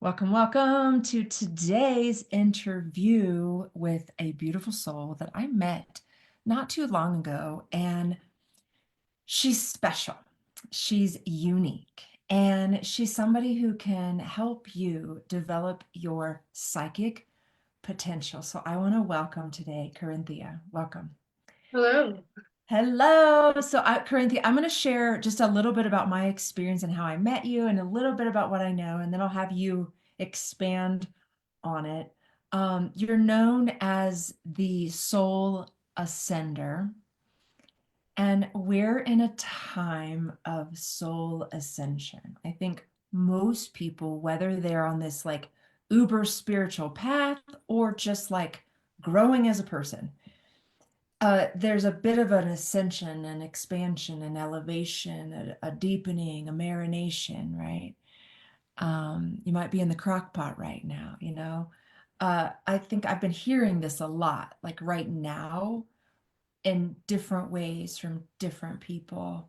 Welcome, welcome to today's interview with a beautiful soul that I met not too long ago. And she's special, she's unique, and she's somebody who can help you develop your psychic potential. So I want to welcome today, Corynthia. Welcome. Hello. Hello. So, Corynthia, I'm going to share just a little bit about my experience and how I met you, and a little bit about what I know, and then I'll have you expand on it. You're known as the soul ascender, and we're in a time of soul ascension. I think most people, whether they're on this like uber spiritual path or just like growing as a person, there's a bit of an ascension, an expansion, an elevation, a deepening, a marination, right? You might be in the crock pot right now, you know? I think I've been hearing this a lot, like right now, in different ways from different people.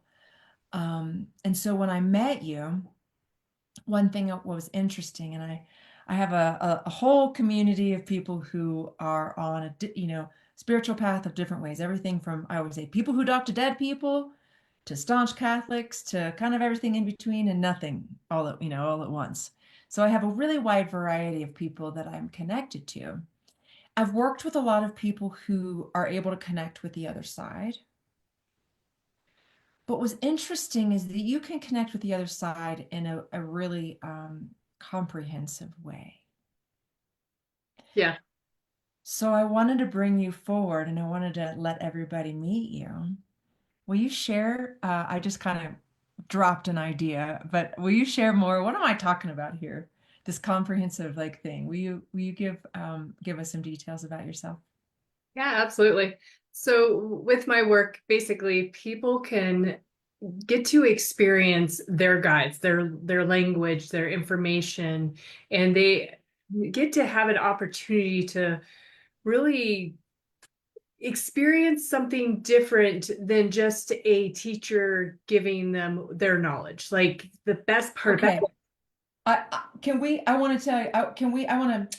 And so when I met you, one thing that was interesting, and I have a whole community of people who are on spiritual path of different ways. Everything from, I always say, people who talk to dead people to staunch Catholics to kind of everything in between and nothing all at once. So I have a really wide variety of people that I'm connected to. I've worked with a lot of people who are able to connect with the other side. But what's interesting is that you can connect with the other side in a really comprehensive way. Yeah. So I wanted to bring you forward and I wanted to let everybody meet you. Will you share? I just kind of dropped an idea, but will you share more? What am I talking about here? This comprehensive like thing. Will you give us some details about yourself? Yeah, absolutely. So with my work, basically people can get to experience their guides, their language, their information, and they get to have an opportunity to really experience something different than just a teacher giving them their knowledge. Like the best part about Okay. I want to tell you, I want to,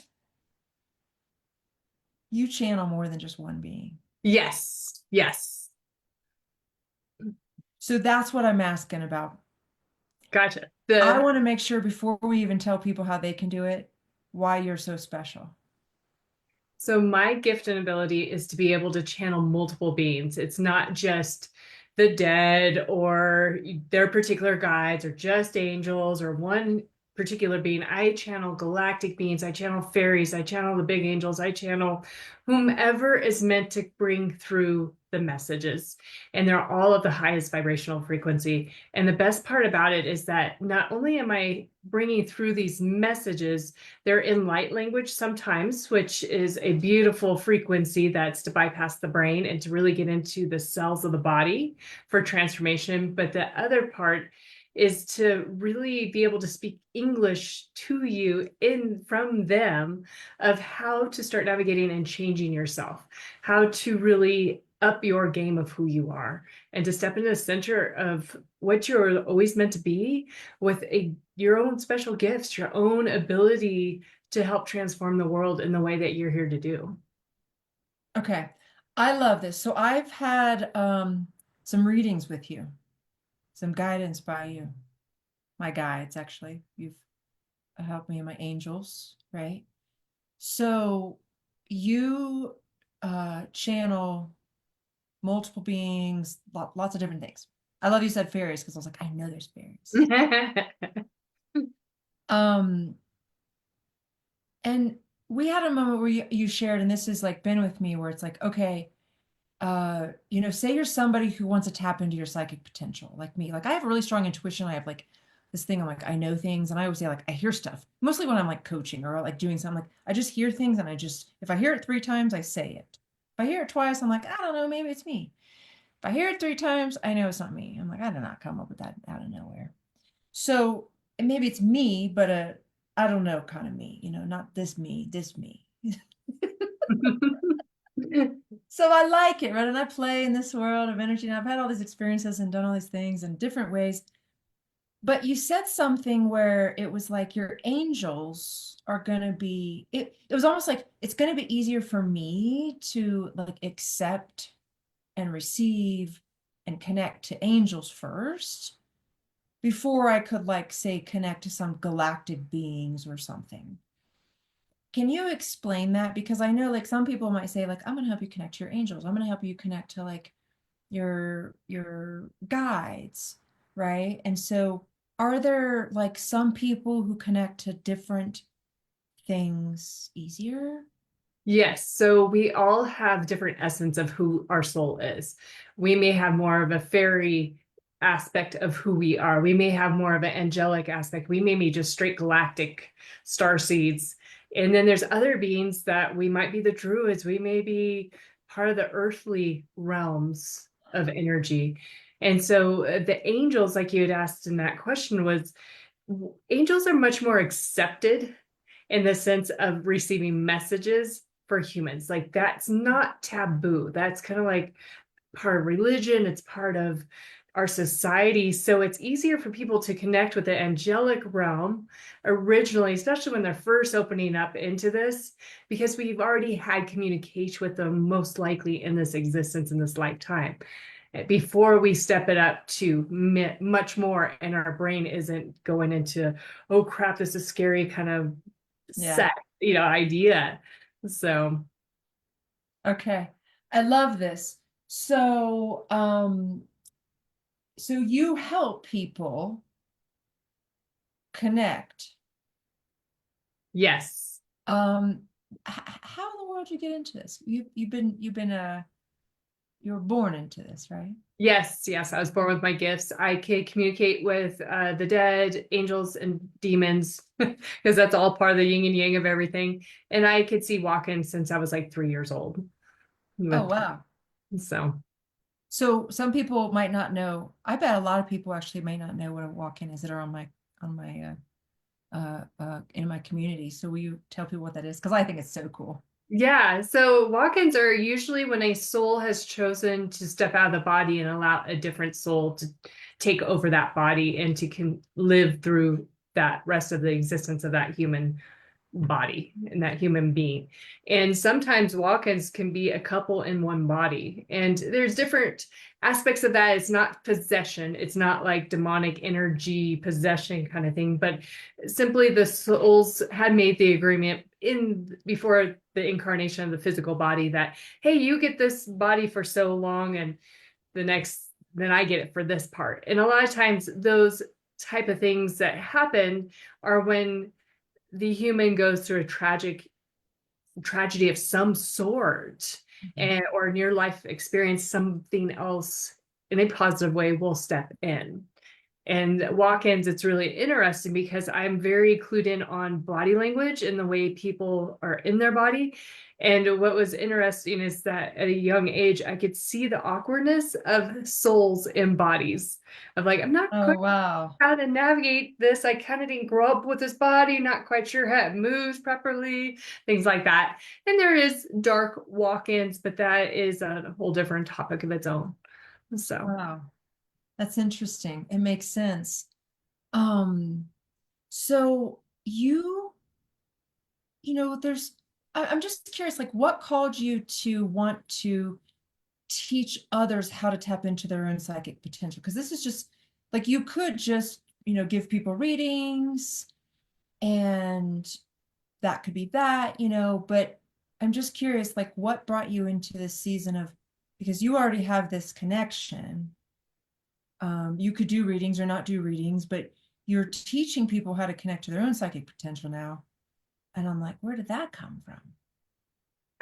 you channel more than just one being. yes, yes. So that's what I'm asking about. Gotcha. I The want to make sure before we even tell people how they can do it, why you're so special. So my gift and ability is to be able to channel multiple beings. It's not just the dead or their particular guides or just angels or one particular being. I channel galactic beings. I channel fairies. I channel the big angels. I channel whomever is meant to bring through the messages. And they're all of the highest vibrational frequency. And the best part about it is that not only am I bringing through these messages, they're in light language sometimes, which is a beautiful frequency that's to bypass the brain and to really get into the cells of the body for transformation. But the other part is to really be able to speak English to you in from them of how to start navigating and changing yourself, how to really up your game of who you are and to step into the center of what you're always meant to be with your own special gifts, your own ability to help transform the world in the way that you're here to do. Okay. I love this. So I've had some readings with you, some guidance by you. My guides, actually. You've helped me, my angels, right? So you channel multiple beings, lots of different things. I love you said fairies because I was like, I know there's fairies. Um, and we had a moment where you shared, and this has like been with me where it's like, okay, say you're somebody who wants to tap into your psychic potential, like me. Like I have a really strong intuition. I have like this thing, I'm like, I know things, and I always say like I hear stuff. Mostly when I'm like coaching or like doing something, like I just hear things and if I hear it 3 times, I say it. If I hear it twice, I'm like, I don't know, maybe it's me. If I hear it 3 times, I know it's not me. I'm like, I did not come up with that out of nowhere. So and maybe it's me, but I don't know kind of me, not this me, this me. So I like it, right? And I play in this world of energy, and I've had all these experiences and done all these things in different ways. but you said something where it was like your angels are going to be it was almost like it's going to be easier for me to like accept and receive and connect to angels first before I could like say connect to some galactic beings or something. Can you explain that? Because I know like some people might say like I'm going to help you connect to your angels. I'm going to help you connect to like your guides, right? And so are there like some people who connect to different things easier? Yes, so we all have different essence of who our soul is. We may have more of a fairy aspect of who we are. We may have more of an angelic aspect. We may be just straight galactic star seeds. And then there's other beings that we might be the druids. We may be part of the earthly realms of energy. And so the angels, like you had asked in that question, was angels are much more accepted in the sense of receiving messages for humans. Like that's not taboo. That's kind of like part of religion, it's part of our society. So it's easier for people to connect with the angelic realm originally, especially when they're first opening up into this, because we've already had communication with them most likely in this existence in this lifetime. Before we step it up to much more, and our brain isn't going into, oh crap, this is scary kind of Yeah. set, idea. So Okay. I love this. So you help people connect. yes. Um, how in the world did you get into this? You were born into this, right? Yes, I was born with my gifts. I could communicate with the dead, angels, and demons because that's all part of the yin and yang of everything. And I could see walk-ins since I was like 3 years old. Oh, With wow. so So some people might not know. I bet a lot of people actually may not know what a walk-in is that are on my in my community. So will you tell people what that is? Because I think it's so cool. yeah, so walk-ins are usually when a soul has chosen to step out of the body and allow a different soul to take over that body and to can live through that rest of the existence of that human body and that human being. And sometimes walk-ins can be a couple in one body. And there's different aspects of that. It's not possession. It's not like demonic energy possession kind of thing, but simply the souls had made the agreement in before the incarnation of the physical body that, hey, you get this body for so long and then I get it for this part. And a lot of times those type of things that happen are when the human goes through a tragedy of some sort Mhm. and or near life experience something else in a positive way will step in. And walk-ins, it's really interesting because I'm very clued in on body language and the way people are in their body. And what was interesting is that at a young age, I could see the awkwardness of souls in bodies. Of like, I'm not Oh, quite wow. how to navigate this. I kind of didn't grow up with this body, not quite sure how it moves properly, things like that. And there is dark walk-ins, but that is a whole different topic of its own. So, Wow. That's interesting. It makes sense. Um, so there's I'm just curious, like what called you to want to teach others how to tap into their own psychic potential? Because this is just like you could just, give people readings and that could be that, but I'm just curious, like what brought you into this season of because you already have this connection. You could do readings or not do readings, but you're teaching people how to connect to their own psychic potential now. And I'm like, where did that come from?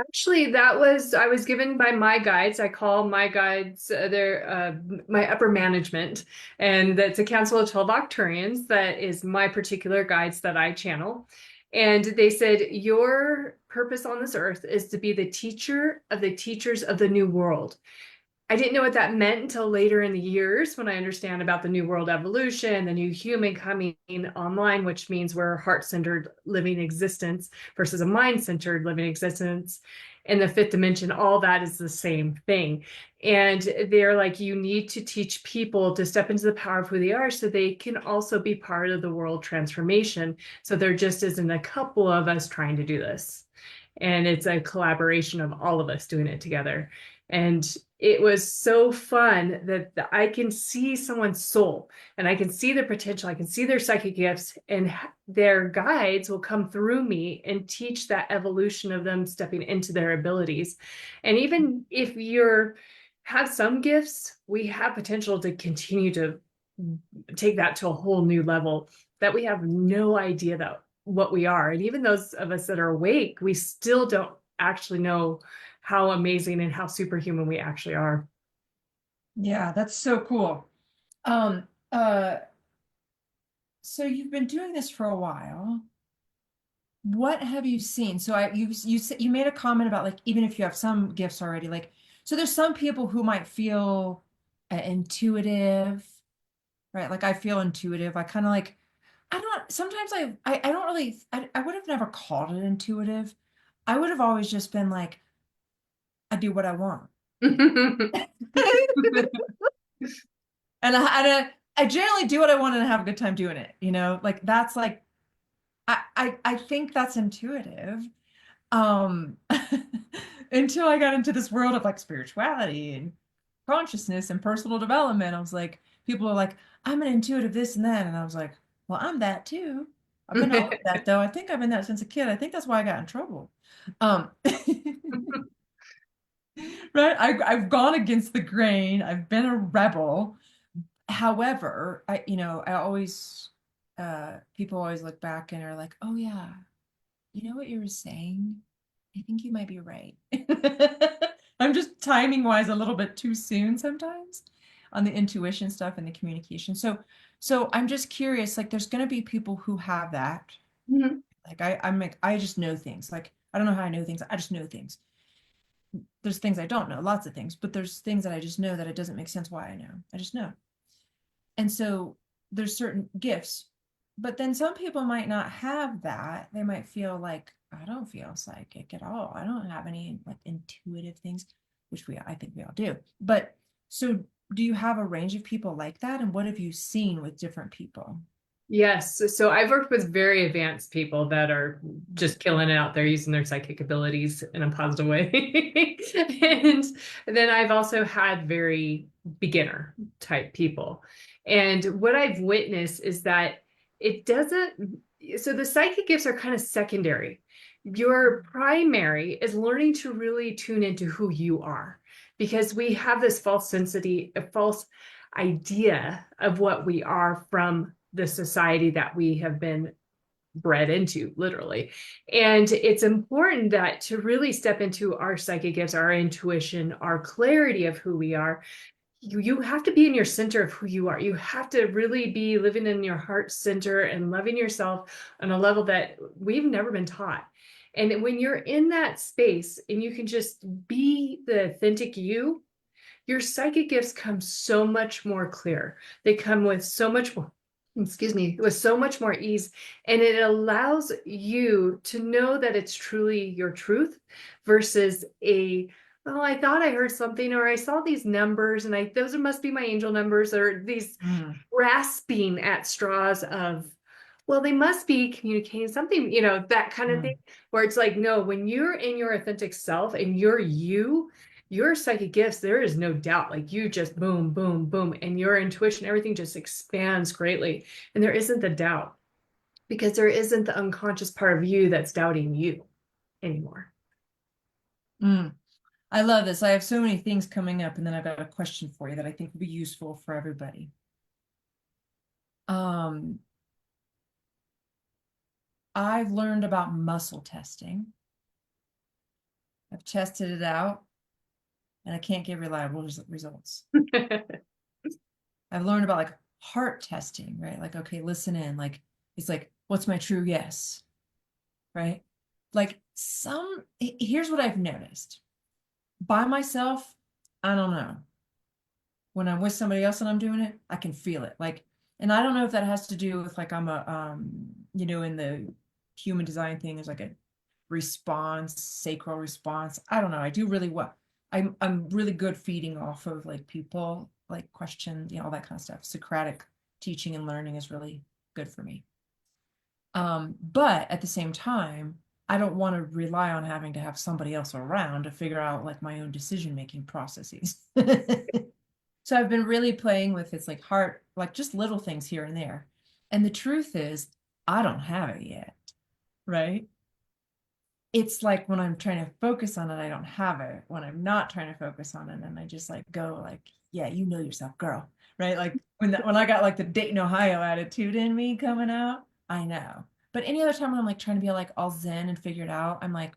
actually, I was given by my guides. I call my guides, they're my upper management, and that's a council of 12 Octurians. That is my particular guides that I channel. And they said, your purpose on this earth is to be the teacher of the teachers of the new world. I didn't know what that meant until later in the years when I understand about the new world evolution, the new human coming online, which means we're a heart-centered living existence versus a mind-centered living existence. In the fifth dimension, all that is the same thing. And they're like, you need to teach people to step into the power of who they are so they can also be part of the world transformation. So there just isn't a couple of us trying to do this. And it's a collaboration of all of us doing it together. And it was so fun that I can see someone's soul and I can see their potential. I can see their psychic gifts, and their guides will come through me and teach that evolution of them stepping into their abilities. And even if you're have some gifts, we have potential to continue to take that to a whole new level that we have no idea that what we are. And even those of us that are awake, we still don't actually know how amazing and how superhuman we actually are. Yeah, that's so cool. Um, uh, so you've been doing this for a while. What have you seen? So you made a comment about like even if you have some gifts already, like so there's some people who might feel intuitive, right? Like I feel intuitive. I kind of like I don't sometimes I don't really I would have never called it intuitive. I would have always just been like I do what I want. I generally do what I want and have a good time doing it, you know? Like that's like I think that's intuitive. Um until I got into this world of like spirituality and consciousness and personal development. I was like, people are like, I'm an intuitive this and that. And I was like, well, I'm that too. I've been always that though. I think I've been that since a kid. I think that's why I got in trouble. Right? I've gone against the grain. I've been a rebel. However, I always people always look back and are like, oh yeah, you know what you were saying? I think you might be right. I'm just timing wise a little bit too soon sometimes on the intuition stuff and the communication. So I'm just curious, like there's gonna be people who have that. Like I'm like, I just know things. Like I don't know how I know things. I just know things. There's things I don't know, lots of things, but there's things that I just know that it doesn't make sense why I know. I just know. And so there's certain gifts, but then some people might not have that. They might feel like, I don't feel psychic at all. I don't have any like intuitive things, which I think we all do. But so do you have a range of people like that? And what have you seen with different people? Yes. So I've worked with very advanced people that are just killing it out there using their psychic abilities in a positive way. And then I've also had very beginner type people. And what I've witnessed is that it doesn't, so the psychic gifts are kind of secondary. Your primary is learning to really tune into who you are because we have this false sensitivity, a false idea of what we are from the society that we have been bred into, literally. And it's important that to really step into our psychic gifts, our intuition, our clarity of who we are, you have to be in your center of who you are. You have to really be living in your heart center and loving yourself on a level that we've never been taught. And when you're in that space and you can just be the authentic you, your psychic gifts come so much more clear. They come with so much more, excuse me, with so much more ease. And it allows you to know that it's truly your truth versus oh, I thought I heard something, or I saw these numbers and those must be my angel numbers, or these Mm, grasping at straws of, well, they must be communicating something, that kind of thing, mm, where it's like, no, when you're in your authentic self and you're you, your psychic gifts, there is no doubt, like you just boom, boom, boom, and your intuition, everything just expands greatly. And there isn't the doubt because there isn't the unconscious part of you that's doubting you anymore. mm. I love this. I have so many things coming up, and then I've got a question for you that I think will be useful for everybody. Um, I've learned about muscle testing. I've tested it out, and I can't get reliable results. I've learned about like heart testing, right? Like, okay, listen in. Like, it's like, what's my true yes? Right? Like, here's what I've noticed by myself, I don't know. when I'm with somebody else and I'm doing it, I can feel it. Like, and I don't know if that has to do with like I'm a in the human design thing, there's like a response, sacral response. I don't know. I do really well. I'm really good feeding off of like people, like questions, all that kind of stuff. Socratic teaching and learning is really good for me. But at the same time, I don't want to rely on having to have somebody else around to figure out like my own decision-making processes. So I've been really playing with it's like heart, like just little things here and there. And the truth is, I don't have it yet, right? It's like when I'm trying to focus on it, I don't have it. When I'm not trying to focus on it, and I just like go like, yeah, you know yourself, girl, right? Like when I got like the Dayton, Ohio attitude in me coming out, I know. But any other time when I'm like trying to be like all zen and figure it out, I'm like,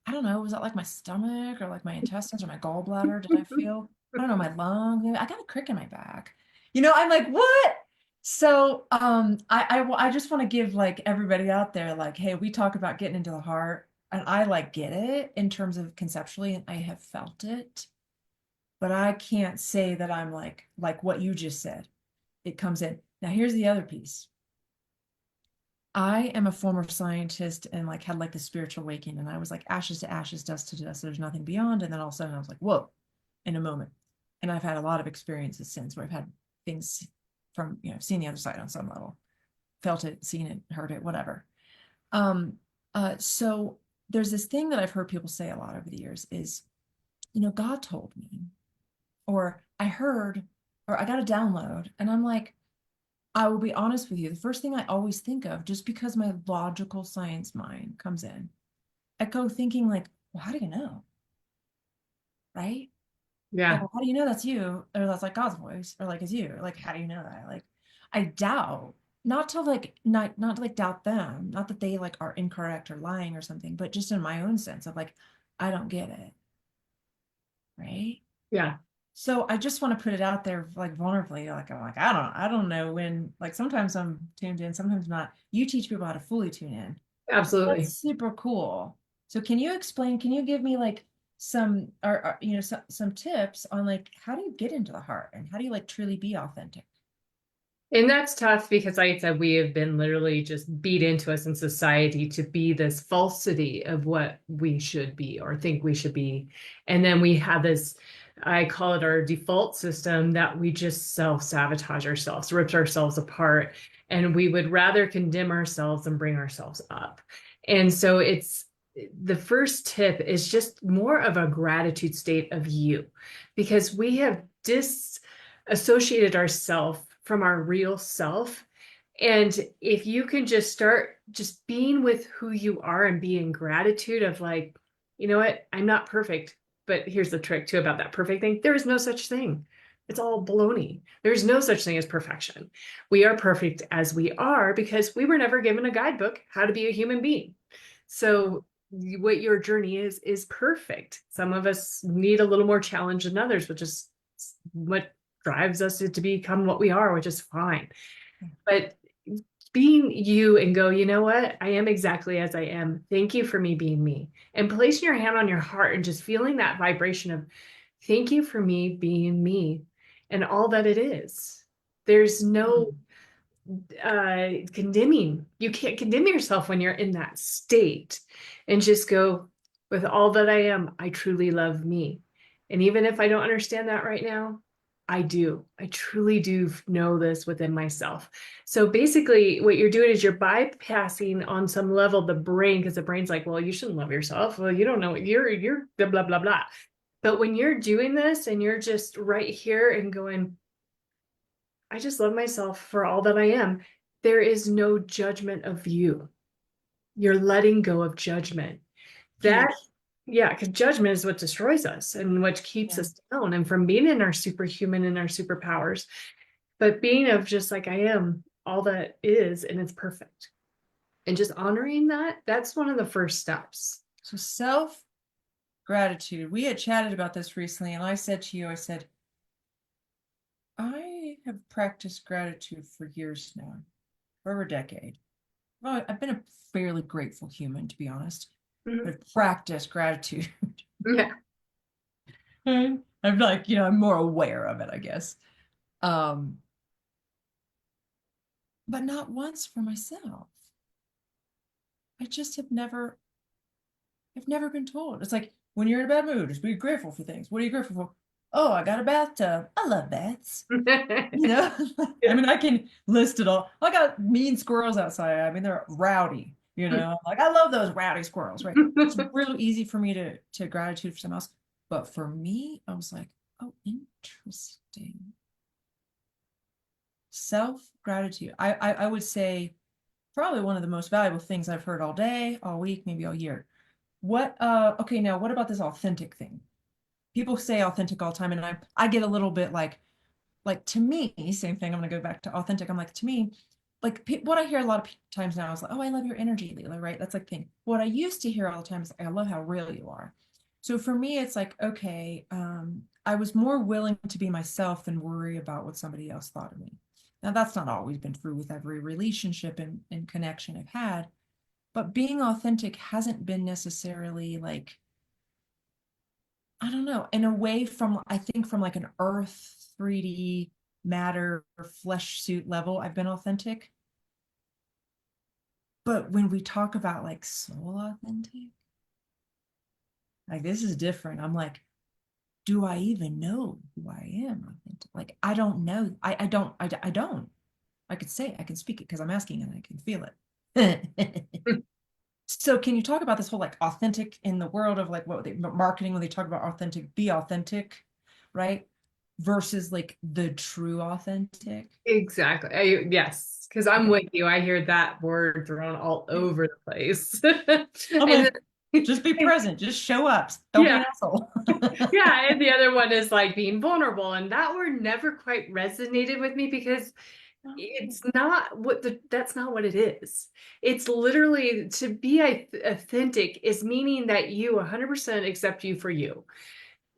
I don't know, was that like my stomach or like my intestines or my gallbladder? Did I feel, I don't know, my lung? I got a crick in my back. I'm like, what? So I just want to give like everybody out there like, hey, we talk about getting into the heart, and I like get it in terms of conceptually, and I have felt it, but I can't say that I'm like what you just said. It comes in. Now here's the other piece. I am a former scientist and like had like the spiritual awakening, and I was like ashes to ashes, dust to dust. There's nothing beyond. And then all of a sudden I was like, whoa, in a moment. And I've had a lot of experiences since where I've had things from, seen the other side on some level, felt it, seen it, heard it, whatever. Um, so there's this thing that I've heard people say a lot over the years is, God told me, or I heard, or I got a download. And I'm like, I will be honest with you. The first thing I always think of, just because my logical science mind comes in, I go thinking like, well, how do you know? Right? Like, Yeah. well, how do you know that's you? Or that's like God's voice, or like it's you? Like, how do you know that? Like, I doubt, not to like doubt them, not that they like are incorrect or lying or something, but just in my own sense of like, I don't get it. Right. Yeah. So I just want to put it out there like vulnerably. Like I'm like, I don't know when, like sometimes I'm tuned in, sometimes not. You teach people how to fully tune in. That's Absolutely. super cool. So can you give me like some or some tips on like how do you get into the heart and how do you like truly be authentic? And that's tough because, like I said, we have been literally just beat into us in society to be this falsity of what we should be or think we should be. And then we have this, I call it our default system, that we just self-sabotage ourselves, rips ourselves apart. And we would rather condemn ourselves than bring ourselves up. And so it's the first tip is just more of a gratitude state of you, because we have disassociated ourselves from our real self. And if you can just start just being with who you are and be in gratitude of like, you know what, I'm not perfect, but here's the trick too about that perfect thing. There is no such thing. It's all baloney. There's no such thing as perfection. We are perfect as we are because we were never given a guidebook how to be a human being. So what your journey is perfect. Some of us need a little more challenge than others, which is what drives us to become what we are, which is fine. But being you and go, you know what? I am exactly as I am. Thank you for me being me. And placing your hand on your heart and just feeling that vibration of thank you for me being me and all that it is. There's no condemning. You can't condemn yourself when you're in that state, and just go, with all that I am, I truly love me. And even if I don't understand that right now, I do. I truly do know this within myself. So basically, what you're doing is you're bypassing on some level the brain, because the brain's like, well, you shouldn't love yourself. Well, you don't know what you're blah, blah, blah, blah. But when you're doing this and you're just right here and going, I just love myself for all that I am. There is no judgment of you. You're letting go of judgment. That, Huge. yeah, because judgment is what destroys us and what keeps Yeah. us down and from being in our superhuman and our superpowers. But being of just like I am, all that is, and it's perfect. And just honoring that, that's one of the first steps. So self gratitude. We had chatted about this recently, and I said to you, I said, I have practiced gratitude for years now, for over a decade. Well, I've been a fairly grateful human, to be honest, Mhm. but I've practiced gratitude. Yeah. I'm like, I'm more aware of it, I guess. Um, but not once for myself. I just I've never been told. It's like when you're in a bad mood, just be grateful for things. What are you grateful for? Oh, I got a bathtub. I love baths. You know, I Yeah. mean, I can list it all. I got mean squirrels outside. I mean, they're rowdy, like I love those rowdy squirrels, right? It's real easy for me to gratitude for someone else. But for me, I was like, oh, interesting. Self-gratitude. I would say probably one of the most valuable things I've heard all day, all week, maybe all year. Okay, now what about this authentic thing? People say authentic all the time, and I get a little bit like to me, same thing. I'm gonna go back to authentic. I'm like, to me, like what I hear a lot of times now is like, oh, I love your energy, Leila, right? That's like thing. What I used to hear all the time is, I love how real you are. So for me, it's like, okay, I was more willing to be myself than worry about what somebody else thought of me. Now that's not always been true with every relationship and connection I've had, but being authentic hasn't been necessarily like, I don't know, and away from, I think from like an earth 3D matter flesh suit level, I've been authentic. But when we talk about like soul authentic, like this is different. I'm like, do I even know who I am authentic? Like, I don't know. I don't. I could say, I can speak it because I'm asking and I can feel it. So can you talk about this whole like authentic in the world of like what they marketing when they talk about authentic, be authentic, right? Versus like the true authentic. Exactly. Yes, because I'm Okay. with you. I hear that word thrown all over the place. I'm And like, just be present, just show up. Don't be yeah, an asshole. yeah. And the other one is like being vulnerable. And that word never quite resonated with me because it's not that's not what it is. It's literally to be authentic is meaning that you 100% accept you for you.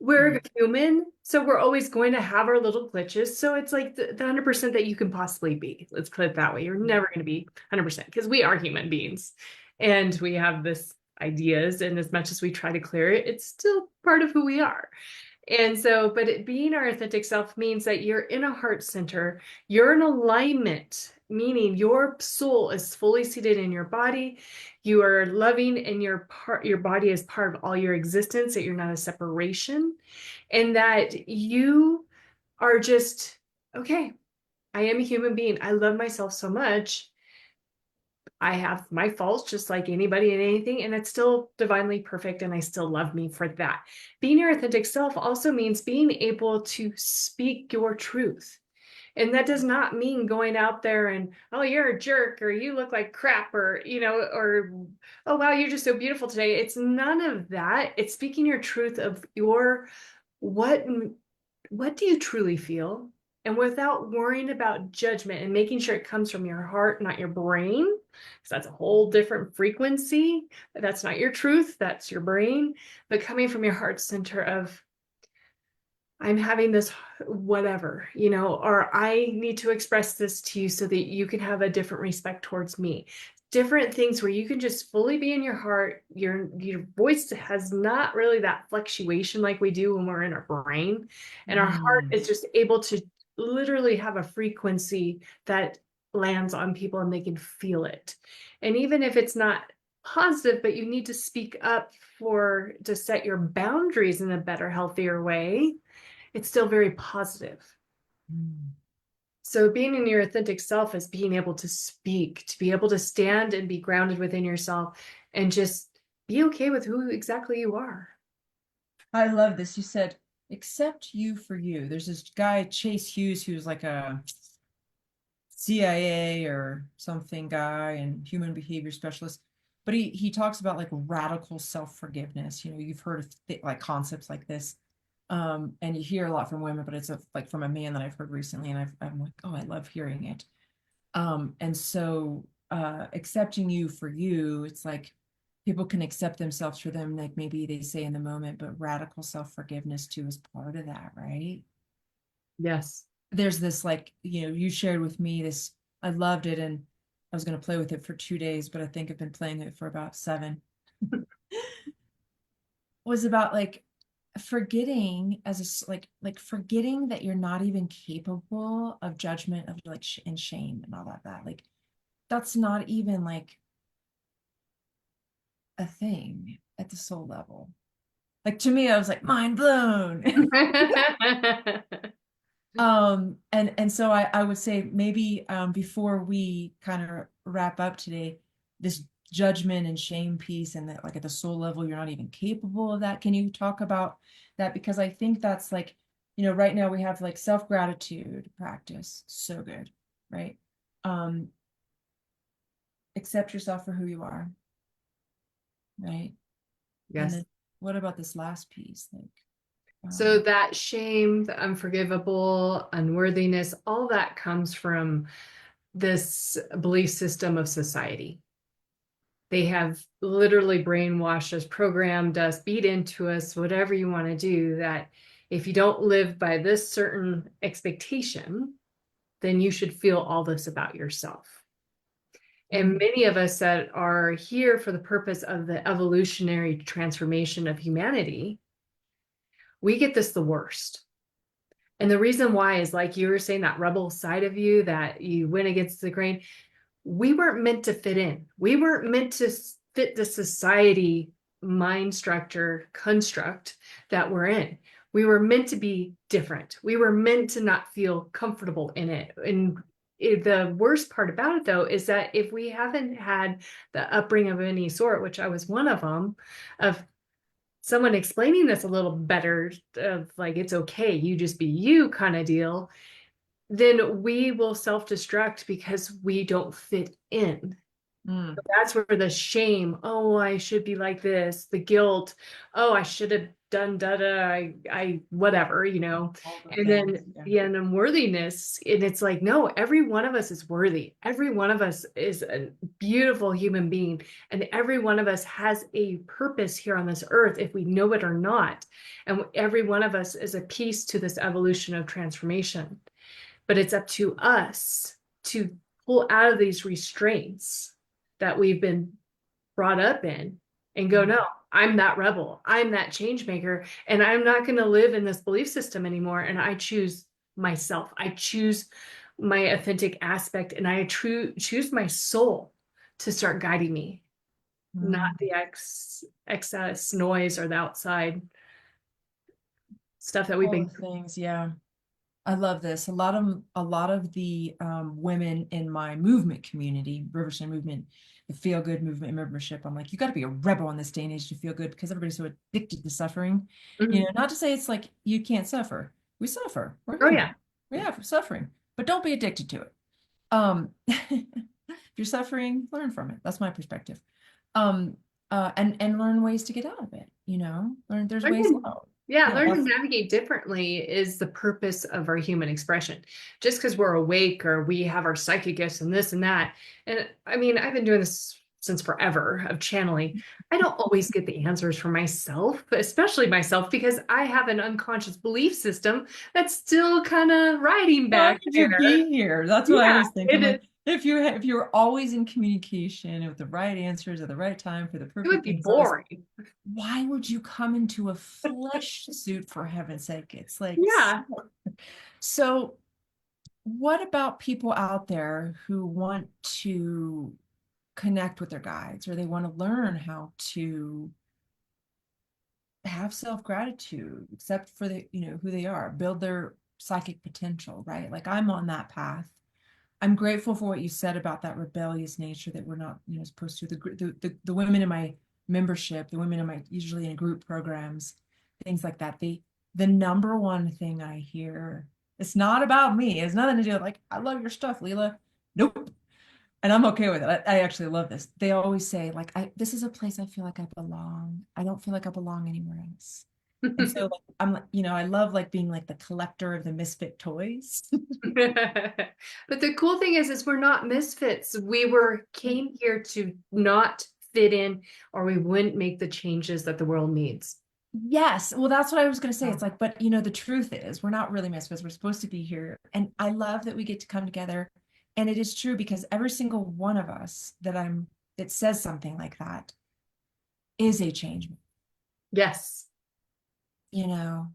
We're human, so we're always going to have our little glitches. So it's like the 100% that you can possibly be. Let's put it that way. You're never going to be 100% because we are human beings and we have this ideas. And as much as we try to clear it, it's still part of who we are. And so, but being our authentic self means that you're in a heart center, you're in alignment, meaning your soul is fully seated in your body. You are loving and your body is part of all your existence, that you're not a separation, and that you are just, okay, I am a human being. I love myself so much. I have my faults just like anybody and anything, and it's still divinely perfect, and I still love me for that. Being your authentic self also means being able to speak your truth. And that does not mean going out there and, oh, you're a jerk, or you look like crap, or, or, oh, wow, you're just so beautiful today. It's none of that. It's speaking your truth of what what do you truly feel? And without worrying about judgment and making sure it comes from your heart, not your brain, because that's a whole different frequency. That's not your truth, that's your brain. But coming from your heart center of, I'm having this whatever, or I need to express this to you so that you can have a different respect towards me. Different things where you can just fully be in your heart. Your voice has not really that fluctuation like we do when we're in our brain. And our heart Mm. is just able to literally have a frequency that lands on people and they can feel it. And even if it's not positive, but you need to speak up to set your boundaries in a better, healthier way, it's still very positive. Mm. So being in your authentic self is being able to speak, to be able to stand and be grounded within yourself and just be okay with who exactly you are. I love this. You said, accept you for you. There's this guy, Chase Hughes, who's like a CIA or something guy and human behavior specialist. But he talks about like radical self-forgiveness. You've heard of like concepts like this. And you hear a lot from women, but it's like from a man that I've heard recently, and I'm like, oh, I love hearing it. And so accepting you for you, it's like people can accept themselves for them, like maybe they say in the moment, but radical self-forgiveness too is part of that, right? Yes. There's this like, you shared with me this, I loved it, and I was going to play with it for 2 days, but I think I've been playing it for about 7. Was about like forgetting like forgetting that you're not even capable of judgment of like and shame and all that like that's not even like a thing at the soul level. Like to me, I was like mind blown. And so I would say maybe before we kind of wrap up today, this judgment and shame piece and that like at the soul level, you're not even capable of that. Can you talk about that? Because I think that's like, right now we have like self-gratitude practice. So good, right? Um, accept yourself for who you are, right? And Yes. then what about this last piece? Like, So that shame, the unforgivable, unworthiness, all that comes from this belief system of society. They have literally brainwashed us, programmed us, beat into us, whatever you want to do, that if you don't live by this certain expectation, then you should feel all this about yourself. And mm, many of us that are here for the purpose of the evolutionary transformation of humanity, we get this the worst. And the reason why is like you were saying, that rebel side of you that you went against the grain. We weren't meant to fit in. We weren't meant to fit the society mind structure construct that we're in. We were meant to be different. We were meant to not feel comfortable in it. And the worst part about it, though, is that if we haven't had the upbringing of any sort, which I was one of them, of someone explaining this a little better, of like, it's okay, you just be you kind of deal, then we will self-destruct because we don't fit in. mm, That's where the shame, oh, I should be like this, the guilt, oh, I should have done da da, I whatever, all the and things. then Yeah. the unworthiness, and it's like, no, every one of us is worthy. Every one of us is a beautiful human being, and every one of us has a purpose here on this earth, if we know it or not. And every one of us is a piece to this evolution of transformation. But it's up to us to pull out of these restraints that we've been brought up in and go, Mm. no, I'm that rebel. I'm that change maker. And I'm not going to live in this belief system anymore. And I choose myself. I choose my authentic aspect, and I choose my soul to start guiding me, not Mm. the excess noise or the outside stuff that we've All been. the things, yeah. I love this. A lot of the women in my movement community, Riverside movement, the feel good movement membership, I'm like, you got to be a rebel in this day and age to feel good because everybody's so addicted to suffering. Mhm. Not to say it's like you can't suffer. We suffer. We're Oh human. yeah. We have suffering, but don't be addicted to it. If you're suffering, learn from it. That's my perspective. Um, and learn ways to get out of it. Learn there's ways Learning, out. yeah, Yeah, learning to navigate differently is the purpose of our human expression. Just because we're awake or we have our psychic gifts and this and that. And I mean, I've been doing this since forever of channeling. I don't always get the answers for myself, especially myself, because I have an unconscious belief system that's still kind of riding back wanted to there. be here. That's what I Yeah, was thinking. it is. Like, if you're always in communication with the right answers at the right time for the It would perfect be things, always, boring. why would you come into a flesh suit for heaven's sake? It's like Yeah. so. What about people out there who want to connect with their guides or they want to learn how to have self-gratitude, accept for who they are, build their psychic potential, right? Like I'm on that path. I'm grateful for what you said about that rebellious nature that we're not, supposed to. The women in my membership, the women in my usually in group programs, things like that. The number one thing I hear, it's not about me. It's nothing to do with like, I love your stuff, Leela. Nope. And I'm okay with it. I actually love this. They always say, like, this is a place I feel like I belong. I don't feel like I belong anywhere else. And so like, I'm like, I love like being like the collector of the misfit toys. But the cool thing is we're not misfits. We were came here to not fit in, or we wouldn't make the changes that the world needs. Yes. Well, that's what I was going to say. It's like, but the truth is, we're not really misfits. We're supposed to be here. And I love that we get to come together. And it is true because every single one of us that says something like that is a change. Yes. you know,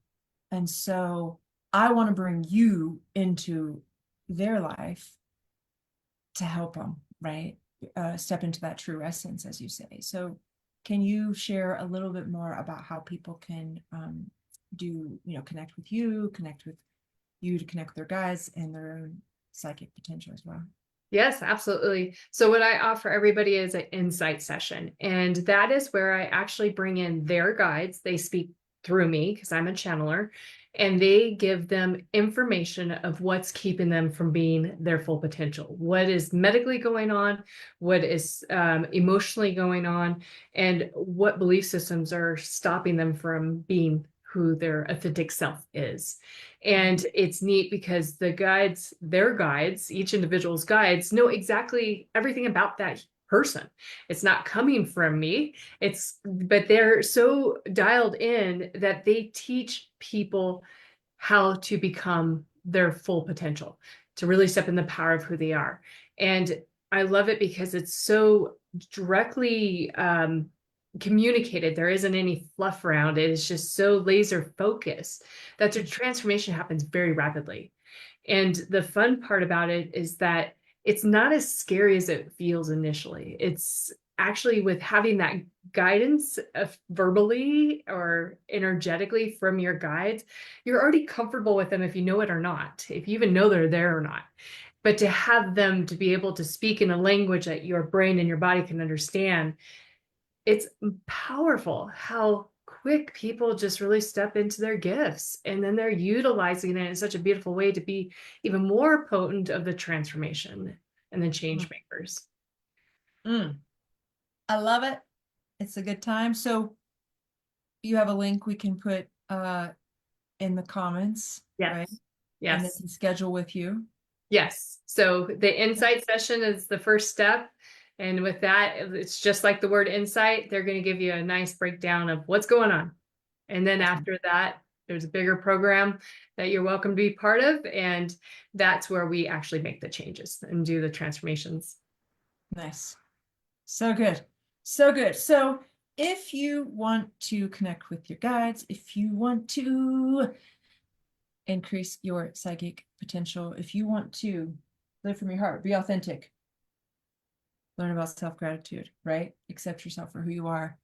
and so I want to bring you into their life to help them, right? Step into that true essence, as you say. So, can you share a little bit more about how people can connect with you, to connect with their guides and their own psychic potential as well? Yes, absolutely. So what I offer everybody is an insight session, and that is where I actually bring in their guides. They speak through me because I'm a channeler, and they give them information of what's keeping them from being their full potential. What is medically going on, what is emotionally going on, and what belief systems are stopping them from being who their authentic self is. And it's neat because the guides, their guides, each individual's guides know exactly everything about that person. It's not coming from me. But they're so dialed in that they teach people how to become their full potential, to really step in the power of who they are. And I love it because it's so directly communicated. There isn't any fluff around it. It's just so laser focused that the transformation happens very rapidly. And the fun part about it is that it's not as scary as it feels initially. It's actually with having that guidance of verbally or energetically from your guides, you're already comfortable with them if you know it or not, if you even know they're there or not. But to have them to be able to speak in a language that your brain and your body can understand, it's powerful how quick people just really step into their gifts, and then they're utilizing it in such a beautiful way to be even more potent of the transformation and the change makers. Mm, I love it. It's a good time. So you have a link we can put in the comments, right? Yes. And they Yes. can schedule with you. Yes. So the insight session is the first step. And with that, it's just like the word insight. They're going to give you a nice breakdown of what's going on. And then Awesome. after that, there's a bigger program that you're welcome to be part of. And that's where we actually make the changes and do the transformations. Nice. So good. So good. So if you want to connect with your guides, if you want to increase your psychic potential, if you want to live from your heart, be authentic, learn about self-gratitude, right? Accept yourself for who you are.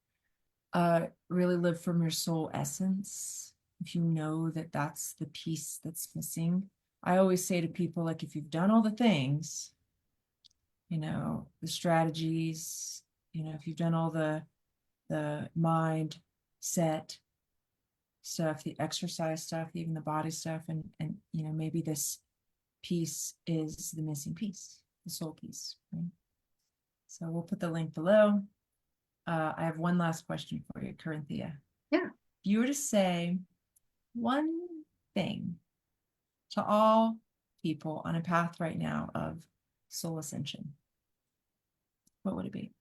Really live from your soul essence. If you know that that's the piece that's missing. I always say to people, like, if you've done all the things, the strategies, if you've done all the mind set stuff, the exercise stuff, even the body stuff, and maybe this piece is the missing piece, the soul piece, right? So we'll put the link below. I have one last question for you, Corinthia. Yeah. If you were to say one thing to all people on a path right now of soul ascension, what would it be?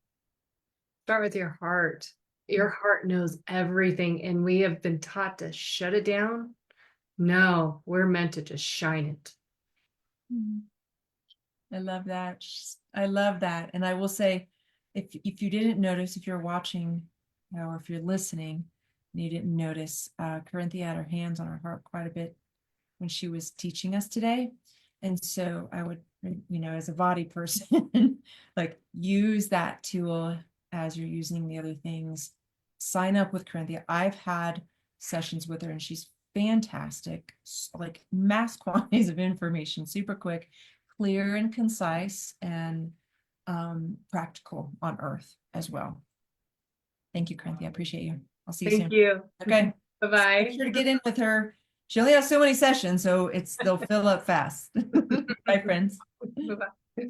Start with your heart. Your heart knows everything, and we have been taught to shut it down. No, we're meant to just shine it. Mhm. I love that. I love that. And I will say, if you didn't notice, if you're watching, or if you're listening, and you didn't notice, Corinthia had her hands on her heart quite a bit when she was teaching us today. And so I would, as a body person, like use that tool as you're using the other things. Sign up with Corinthia. I've had sessions with her and she's fantastic, like mass quantities of information, super quick, clear and concise, and practical on earth as well. Thank you, Corinthia. I appreciate you. I'll see you Thank soon. you. Okay. Make Bye-bye. sure to get in with her. She only has so many sessions, so they'll fill up fast. Bye, friends. Bye-bye.